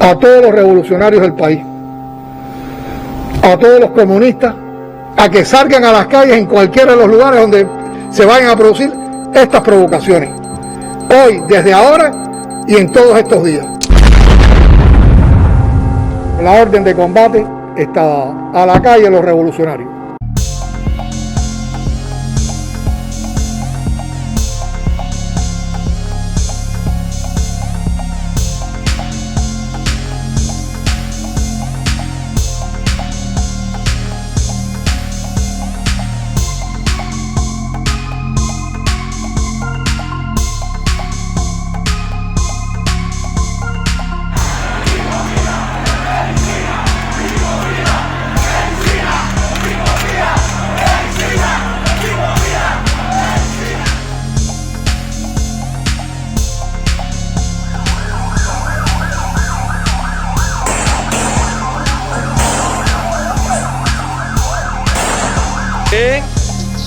a todos los revolucionarios del país, a todos los comunistas, a que salgan a las calles en cualquiera de los lugares donde se vayan a producir estas provocaciones. Hoy, desde ahora y en todos estos días. La orden de combate está a la calle los revolucionarios.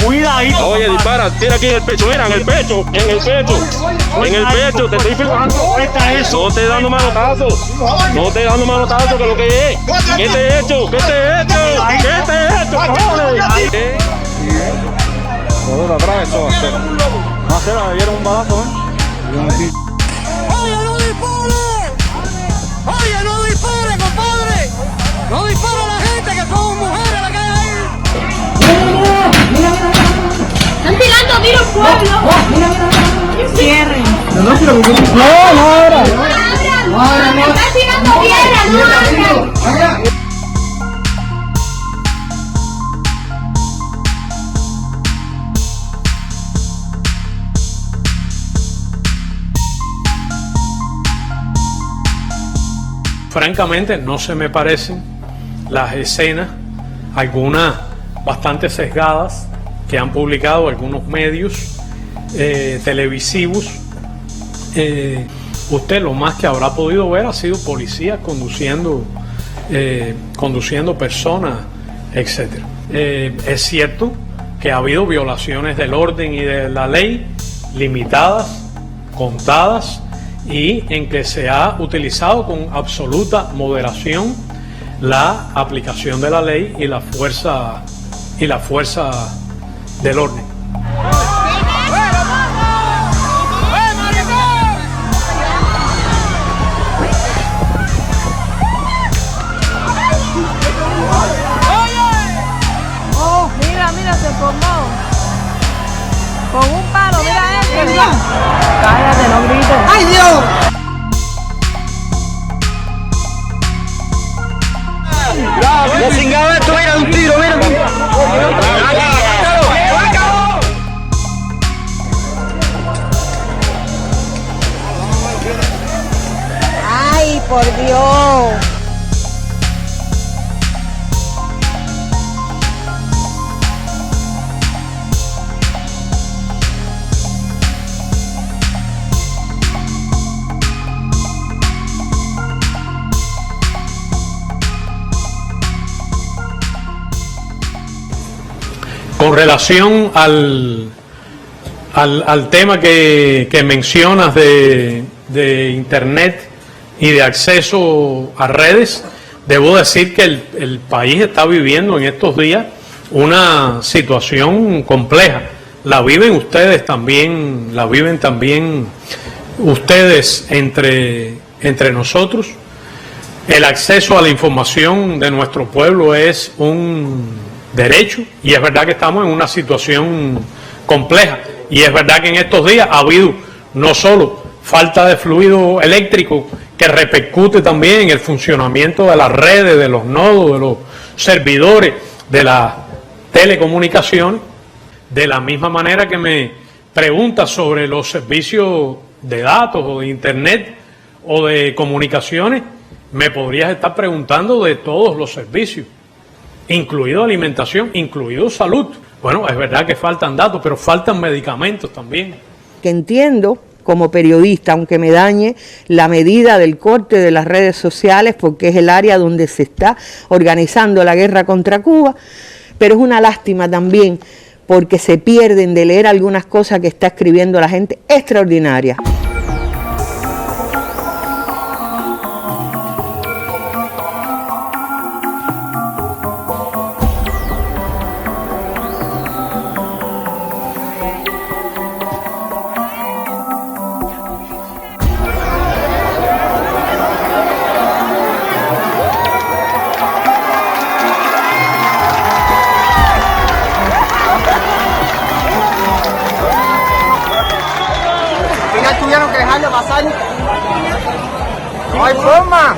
Cuidadito. Oye, dispara, tira aquí en el pecho, mira, en el pecho, te estoy filmando. No te dando manotazo, que lo que es. ¿Qué te he hecho? Todo atrás, eso va a ser. Va a ser, me dieron un balazo, Oye, no dispare, compadre. No dispare a la gente, que somos mujeres la que hay ahí. Están tirando tiros al pueblo. Cierren. No abran. Están tirando piedras, no abran. Francamente, no se me parecen las escenas, algunas bastante sesgadas, que han publicado algunos medios televisivos. Usted lo más que habrá podido ver ha sido policías conduciendo personas, etc. Es cierto que ha habido violaciones del orden y de la ley, limitadas, contadas, y en que se ha utilizado con absoluta moderación la aplicación de la ley y la fuerza del orden. Oh, mira, se formó con un palo, mira este. Cállate, no grites. ¡Ay, Dios! Ya cingado esto, mira, un tiro, mira. Ay, por Dios. Con relación al tema que mencionas de Internet y de acceso a redes, debo decir que el país está viviendo en estos días una situación compleja. La viven ustedes también, ustedes entre nosotros. El acceso a la información de nuestro pueblo es un derecho, y es verdad que estamos en una situación compleja, y es verdad que en estos días ha habido no solo falta de fluido eléctrico, que repercute también en el funcionamiento de las redes, de los nodos, de los servidores, de las telecomunicaciones, de la misma manera que me preguntas sobre los servicios de datos o de internet o de comunicaciones, me podrías estar preguntando de todos los servicios, incluido alimentación, incluido salud. Bueno, es verdad que faltan datos, pero faltan medicamentos también. Que entiendo como periodista, aunque me dañe la medida del corte de las redes sociales, porque es el área donde se está organizando la guerra contra Cuba, pero es una lástima también porque se pierden de leer algunas cosas que está escribiendo la gente extraordinaria. No hay forma.